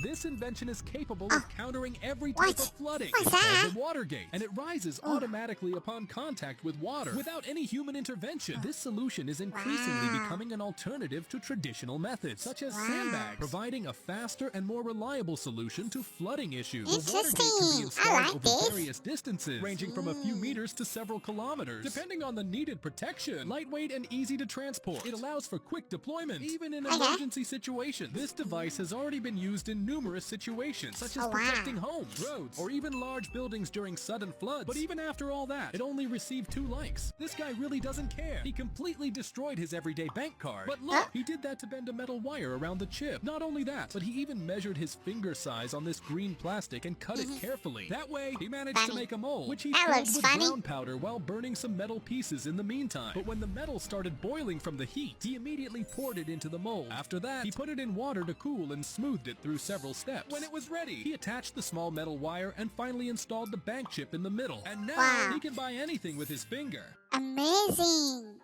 This invention is capable of countering every type of flooding. What's It's called that? the water gate, and it rises automatically upon contact with water without any human intervention. This solution is increasingly becoming an alternative to traditional methods, such as sandbags, providing a faster and more reliable solution to flooding issues. The water gate can be Interesting. installed I like over this. various distances, ranging from a few meters to several kilometers, depending on the needed protection. Lightweight and easy to transport, it allows for quick deployment, even in emergency situations. This device has already been used in numerous situations, such as protecting homes, roads, or even large buildings during sudden floods. But even after all that, it only received 2 likes. This guy really doesn't care. He completely destroyed his everyday bank card. But look, he did that to bend a metal wire around the chip. Not only that, but he even measured his finger size on this green plastic and cut it carefully. That way, he managed to make a mold, which he filled with brown powder while burning some metal pieces in the meantime. But when the metal started boiling from the heat, he immediately poured it into the mold. After that, he put it in water to cool and smoothed it through several steps. When it was ready, he attached the small metal wire and finally installed the bank chip in the middle. And now, he can buy anything with his finger. Amazing.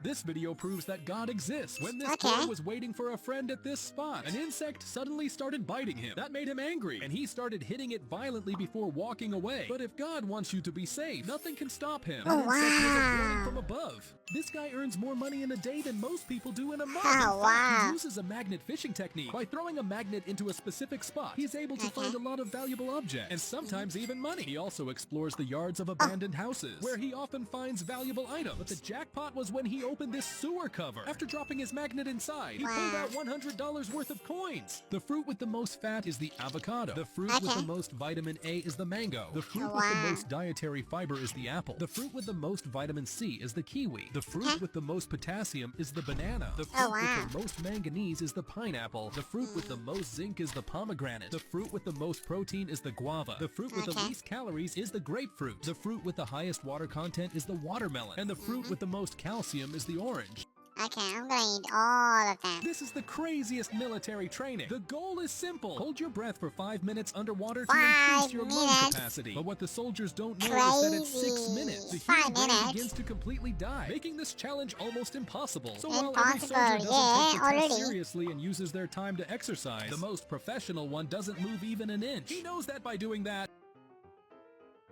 This video proves that God exists. When this boy was waiting for a friend at this spot, an insect suddenly started biting him. That made him angry, and he started hitting it violently before walking away. But if God wants you to be safe, nothing can stop him. An insect was a warning from above. This guy earns more money in a day than most people do in a month. In fact, he uses a magnet fishing technique. By throwing a magnet into a specific spot, he's able to find a lot of valuable objects, and sometimes even money. He also explores the yards of abandoned houses, where he often finds valuable items. But the jackpot was when he opened this sewer cover. After dropping his magnet inside, he pulled out $100 worth of coins. The fruit with the most fat is the avocado. The fruit with the most vitamin A is the mango. The fruit with the most dietary fiber is the apple. The fruit with the most vitamin C is the kiwi. The fruit with the most potassium is the banana. The fruit with the most manganese is the pineapple. The fruit with the most zinc is the pomegranate. The fruit with the most protein is the guava. The fruit with the least calories is the grapefruit. The fruit with the highest water content is the watermelon. And the fruit with the most calcium is the orange. Okay, I'm gonna eat all of them. This is the craziest military training. The goal is simple. Hold your breath for 5 minutes underwater to increase your lung capacity. But what the soldiers don't know is that at 6 minutes, the human brain begins to completely die, making this challenge almost impossible. So while every soldier doesn't take the test seriously and uses their time to exercise, the most professional one doesn't move even an inch. He knows that by doing that.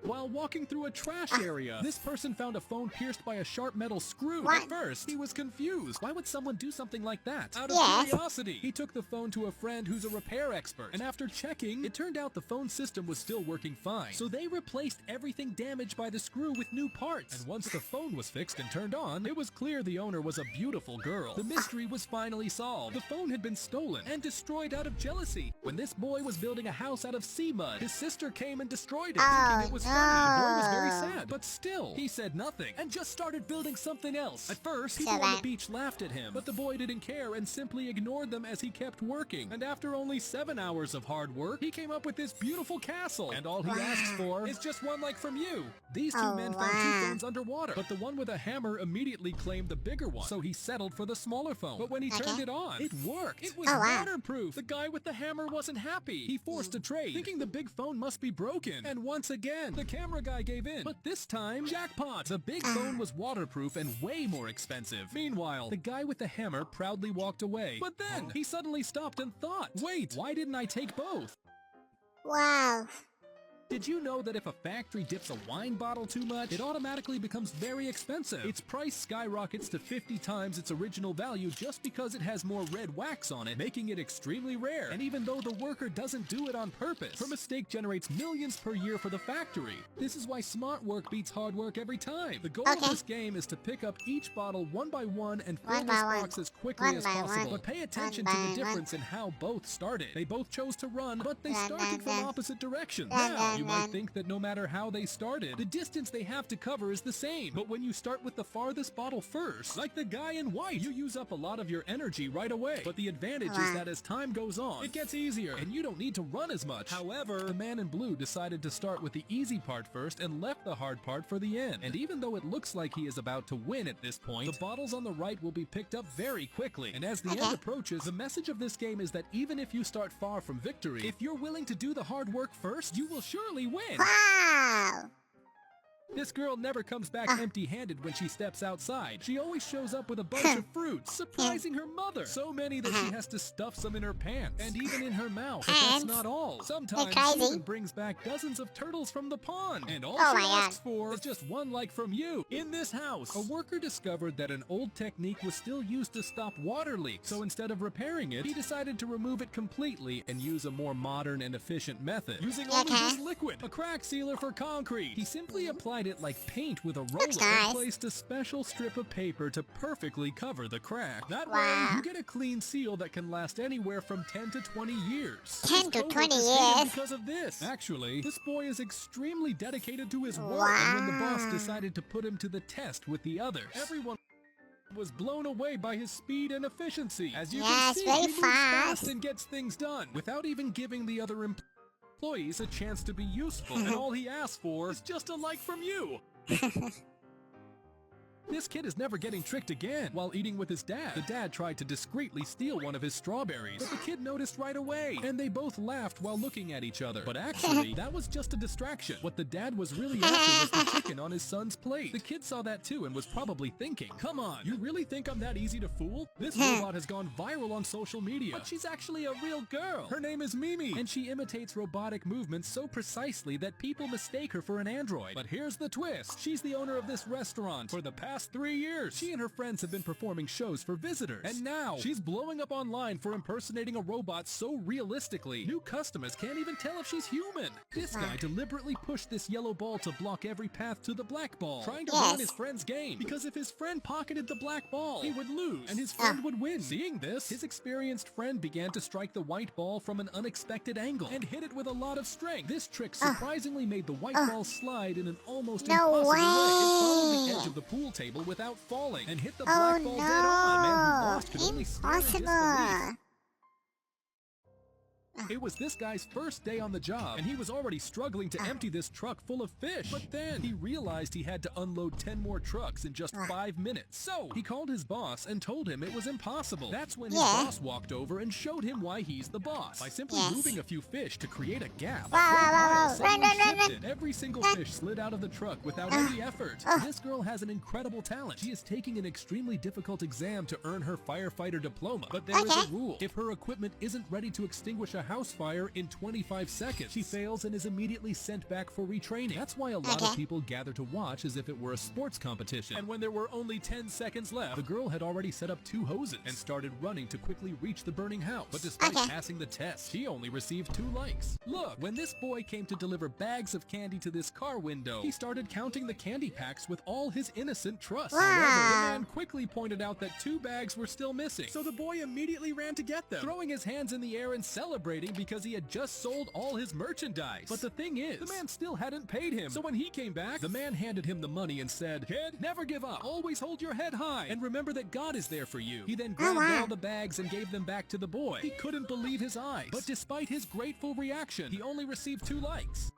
While walking through a trash area, this person found a phone pierced by a sharp metal screw. At first, he was confused. Why would someone do something like that? Out of curiosity, he took the phone to a friend who's a repair expert. And after checking, it turned out the phone system was still working fine. So they replaced everything damaged by the screw with new parts. And once the phone was fixed and turned on, it was clear the owner was a beautiful girl. The mystery was finally solved. The phone had been stolen and destroyed out of jealousy. When this boy was building a house out of sea mud, his sister came and destroyed it, thinking it was funny. The boy was very sad, but still, he said nothing and just started building something else. At first, people on the beach laughed at him, but the boy didn't care and simply ignored them as he kept working. And after only 7 hours of hard work, he came up with this beautiful castle. And all he asks for is just one like from you. These two men found 2 phones underwater, but the one with a hammer immediately claimed the bigger one, so he settled for the smaller phone. But when he turned it on, it worked. It was waterproof. The guy with the hammer wasn't happy. He forced a trade, thinking the big phone must be broken. And once again, the camera guy gave in. But this time, jackpot! The big phone was waterproof and way more expensive. Meanwhile, the guy with the hammer proudly walked away. But then, he suddenly stopped and thought, wait, why didn't I take both? Wow. Did you know that if a factory dips a wine bottle too much, it automatically becomes very expensive? Its price skyrockets to 50 times its original value just because it has more red wax on it, making it extremely rare. And even though the worker doesn't do it on purpose, her mistake generates millions per year for the factory. This is why smart work beats hard work every time. The goal of this game is to pick up each bottle one by one and fill this box as quickly as possible. But pay attention to the difference in how both started. They both chose to run, but they started from opposite directions. Now, you might think that no matter how they started, the distance they have to cover is the same. But when you start with the farthest bottle first, like the guy in white, you use up a lot of your energy right away. But the advantage is that as time goes on, it gets easier, and you don't need to run as much. However, the man in blue decided to start with the easy part first and left the hard part for the end. And even though it looks like he is about to win at this point, the bottles on the right will be picked up very quickly. And as the end approaches, the message of this game is that even if you start far from victory, if you're willing to do the hard work first, you will surely win. Wow. This girl never comes back empty-handed when she steps outside. She always shows up with a bunch of fruits, surprising her mother. So many that she has to stuff some in her pants and even in her mouth. But that's not all. Sometimes she even brings back dozens of turtles from the pond. And all she asks for is just one like from you. In this house, a worker discovered that an old technique was still used to stop water leaks. So instead of repairing it, he decided to remove it completely and use a more modern and efficient method. Using only just liquid, a crack sealer for concrete. He simply applied it like paint with a roller and placed a special strip of paper to perfectly cover the crack. That way, you get a clean seal that can last anywhere from 10 to 20 years. 10 to 20 years? Because of this. Actually, this boy is extremely dedicated to his work, and when the boss decided to put him to the test with the others, everyone was blown away by his speed and efficiency. As you can see, he moves fast and gets things done without even giving the other employees a chance to be useful. And all he asked for is just a like from you. This kid is never getting tricked again. While eating with his dad, the dad tried to discreetly steal one of his strawberries, but the kid noticed right away, and they both laughed while looking at each other. But actually, that was just a distraction. What the dad was really after was the chicken on his son's plate. The kid saw that too and was probably thinking, come on, you really think I'm that easy to fool? This robot has gone viral on social media, but she's actually a real girl. Her name is Mimi, and she imitates robotic movements so precisely that people mistake her for an android. But here's the twist. She's the owner of this restaurant. For the past 3 years, she and her friends have been performing shows for visitors. And now, she's blowing up online for impersonating a robot so realistically, new customers can't even tell if she's human. This guy deliberately pushed this yellow ball to block every path to the black ball, trying to ruin his friend's game. Because if his friend pocketed the black ball, he would lose, and his friend would win. Seeing this, his experienced friend began to strike the white ball from an unexpected angle and hit it with a lot of strength. This trick surprisingly made the white ball slide in an almost impossible way. It followed the edge of the pool table without falling and hit the black ball dead on. Man who lost could only stare in disbelief. It was this guy's first day on the job, and he was already struggling to empty this truck full of fish. But then he realized he had to unload 10 more trucks in just 5 minutes. So he called his boss and told him it was impossible. That's when his boss walked over and showed him why he's the boss. By simply moving a few fish to create a gap, every single fish slid out of the truck without any effort. This girl has an incredible talent. She is taking an extremely difficult exam to earn her firefighter diploma. But there is a rule. If her equipment isn't ready to extinguish a house fire in 25 seconds, she fails and is immediately sent back for retraining. That's why a lot of people gather to watch as if it were a sports competition. And when there were only 10 seconds left, the girl had already set up 2 hoses and started running to quickly reach the burning house. But despite passing the test, she only received 2 likes. Look, when this boy came to deliver bags of candy to this car window, he started counting the candy packs with all his innocent trust. However, the man quickly pointed out that 2 bags were still missing, so the boy immediately ran to get them, throwing his hands in the air and celebrating because he had just sold all his merchandise. But the thing is, the man still hadn't paid him. So when he came back, the man handed him the money and said, "Kid, never give up. Always hold your head high and remember that God is there for you." He then grabbed all the bags and gave them back to the boy. He couldn't believe his eyes. But despite his grateful reaction, he only received 2 likes.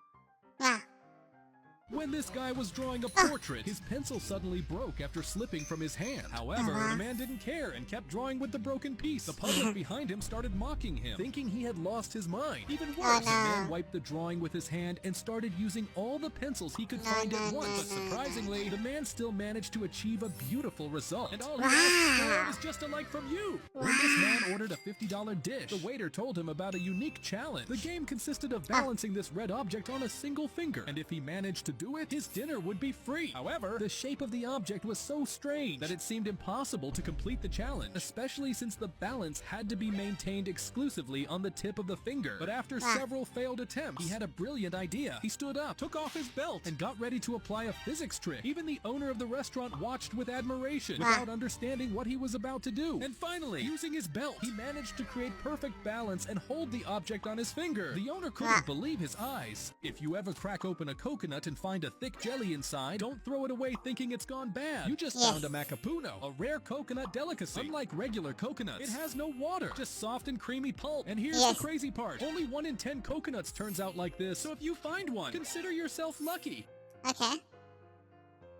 When this guy was drawing a portrait, his pencil suddenly broke after slipping from his hand. However, the man didn't care and kept drawing with the broken piece. The public behind him started mocking him, thinking he had lost his mind. Even worse, the man wiped the drawing with his hand and started using all the pencils he could find at once. But surprisingly, the man still managed to achieve a beautiful result. And all he asked for was just a like from you. When this man ordered a $50 dish, the waiter told him about a unique challenge. The game consisted of balancing this red object on a single finger, and if he managed to do it, his dinner would be free. However, the shape of the object was so strange that it seemed impossible to complete the challenge, especially since the balance had to be maintained exclusively on the tip of the finger. But after several failed attempts, he had a brilliant idea. He stood up, took off his belt, and got ready to apply a physics trick. Even the owner of the restaurant watched with admiration without understanding what he was about to do. And finally, using his belt, he managed to create perfect balance and hold the object on his finger. The owner couldn't believe his eyes. If you ever crack open a coconut and find a thick jelly inside, don't throw it away thinking it's gone bad. You just found a macapuno, a rare coconut delicacy. Unlike regular coconuts, it has no water, just soft and creamy pulp. And here's the crazy part. Only 1 in 10 coconuts turns out like this, so if you find one, consider yourself lucky. Okay.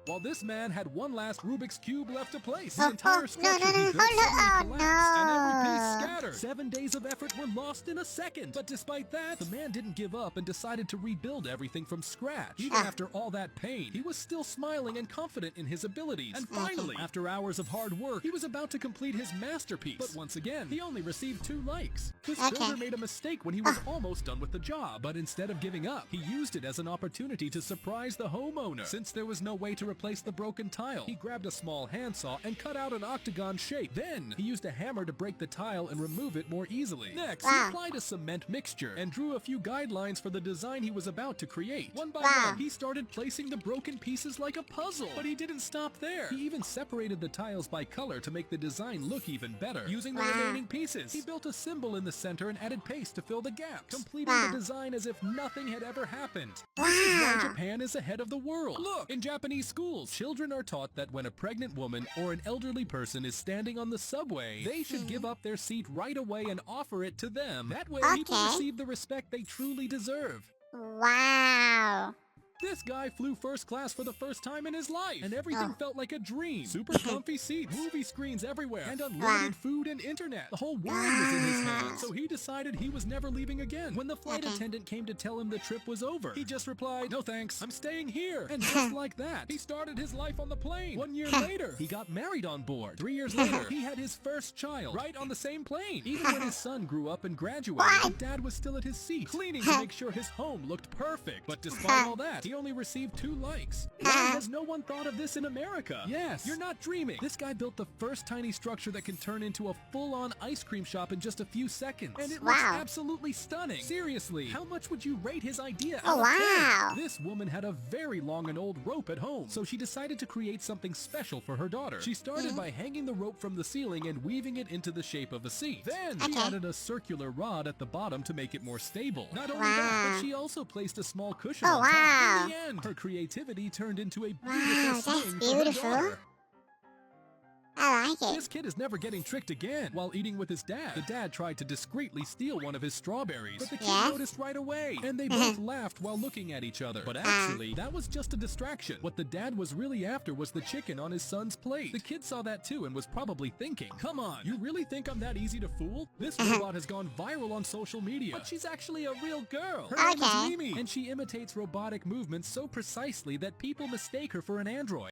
while this man had one last Rubik's Cube left to place. The Oh, entire no, structure no, no, he built oh, no, suddenly oh, collapsed, and every piece no. scattered. 7 days of effort were lost in a second. But despite that, the man didn't give up and decided to rebuild everything from scratch. Even after all that pain, he was still smiling and confident in his abilities. And finally, after hours of hard work, he was about to complete his masterpiece. But once again, he only received 2 likes. This builder made a mistake when he was almost done with the job. But instead of giving up, he used it as an opportunity to surprise the homeowner. Since there was no way to replace the broken tile, he grabbed a small handsaw and cut out an octagon shape. Then, he used a hammer to break the tile and remove it more easily. Next, he applied a cement mixture and drew a few guidelines for the design he was about to create. One by one, he started placing the broken pieces like a puzzle. But he didn't stop there. He even separated the tiles by color to make the design look even better. Using the remaining pieces, he built a symbol in the center and added paste to fill the gaps, completing the design as if nothing had ever happened. This is why Japan is ahead of the world. Look, in Japanese schools, children are taught that when a pregnant woman or an elderly person is standing on the subway, they should give up their seat right away and offer it to them. That way, people receive the respect they truly deserve. Wow. This guy flew first class for the first time in his life, and everything felt like a dream. Super comfy seats, movie screens everywhere, and unlimited food and internet. The whole world was in his hands, so he decided he was never leaving again. When the flight attendant came to tell him the trip was over, he just replied, "No thanks, I'm staying here." And just like that, he started his life on the plane. 1 year later, he got married on board. 3 years later, he had his first child, right on the same plane. Even when his son grew up and graduated, his dad was still at his seat, cleaning to make sure his home looked perfect. But despite all that, he only received 2 likes. Why has no one thought of this in America? Yes, you're not dreaming. This guy built the first tiny structure that can turn into a full-on ice cream shop in just a few seconds. And it looks absolutely stunning. Seriously, how much would you rate his idea out of 10? This woman had a very long and old rope at home, so she decided to create something special for her daughter. She started by hanging the rope from the ceiling and weaving it into the shape of a seat. Then, she added a circular rod at the bottom to make it more stable. Not only that, but she also placed a small cushion on top. In the end, her creativity turned into a beautiful swing for her daughter. I like it. This kid is never getting tricked again. While eating with his dad, the dad tried to discreetly steal one of his strawberries, but the kid noticed right away, and they both laughed while looking at each other. But actually, that was just a distraction. What the dad was really after was the chicken on his son's plate. The kid saw that too and was probably thinking, "Come on, you really think I'm that easy to fool? This robot has gone viral on social media, but she's actually a real girl. Her name is Mimi, and she imitates robotic movements so precisely that people mistake her for an android."